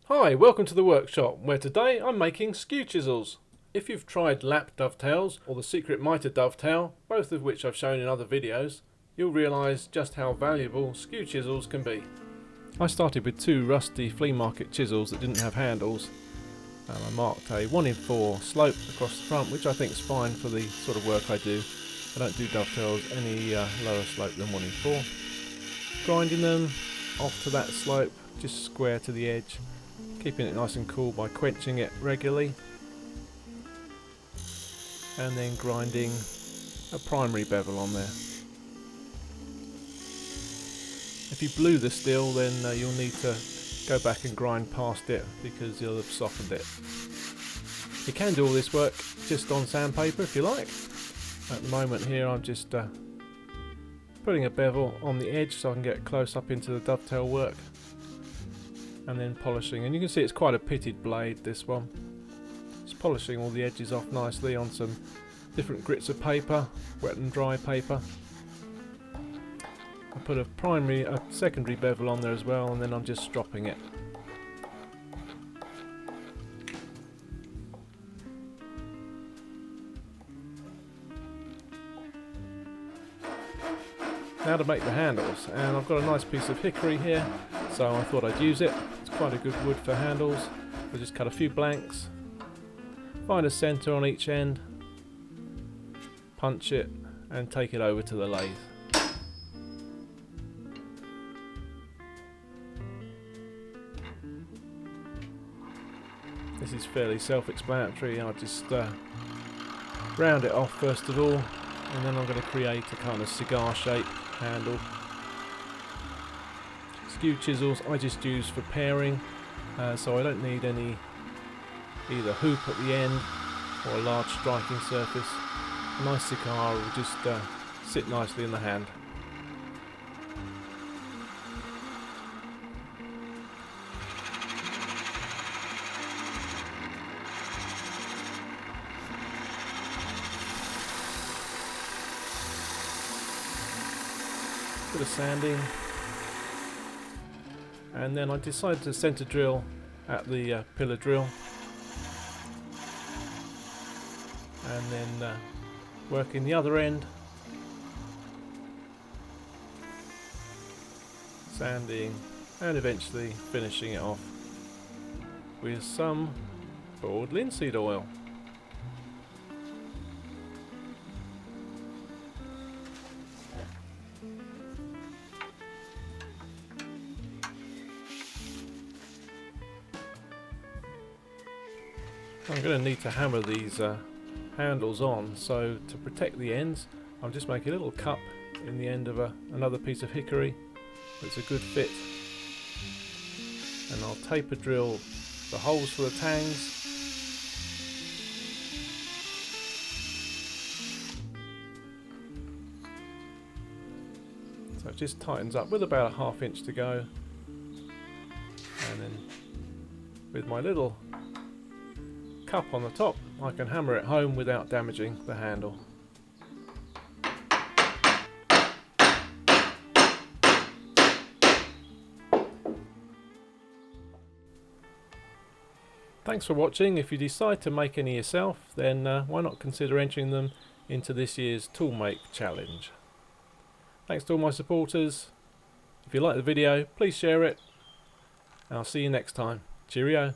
Hi, welcome to the workshop, where today I'm making skew chisels. If you've tried lap dovetails or the secret mitre dovetail, both of which I've shown in other videos, you'll realise just how valuable skew chisels can be. I started with two rusty flea market chisels that didn't have handles, and I marked a 1 in 4 slope across the front, which I think is fine for the sort of work I do. I don't do dovetails any lower slope than 1 in 4. Grinding them off to that slope, just square to the edge, keeping it nice and cool by quenching it regularly, and then grinding a primary bevel on there. If you blue the steel, then you'll need to go back and grind past it because you'll have softened it. You can do all this work just on sandpaper if you like. At the moment here I'm just putting a bevel on the edge so I can get close up into the dovetail work, and then polishing, and you can see it's quite a pitted blade, this one. Just polishing all the edges off nicely on some different grits of paper, wet and dry paper. I put a secondary bevel on there as well, and then I'm just stropping it. Now to make the handles, and I've got a nice piece of hickory here, so I thought I'd use it. It's quite a good wood for handles. We'll just cut a few blanks, find a centre on each end, punch it, and take it over to the lathe. This is fairly self-explanatory. I'll just round it off first of all, and then I'm going to create a kind of cigar shape handle. Skew chisels I just use for pairing, so I don't need any either hoop at the end or a large striking surface. A nice cigar will just sit nicely in the hand. Bit of sanding, and then I decided to centre drill at the pillar drill, and then working the other end, sanding, and eventually finishing it off with some boiled linseed oil. I'm going to need to hammer these handles on, so to protect the ends I'll just make a little cup in the end of another piece of hickory that's a good fit, and I'll taper drill the holes for the tangs. So it just tightens up with about a 1/2 inch to go, and then with my little cup on the top I can hammer it home without damaging the handle. Thanks for watching. If you decide to make any yourself, then why not consider entering them into this year's Tool Make Challenge. Thanks to all my supporters. If you like the video, please share it, and I'll see you next time. Cheerio.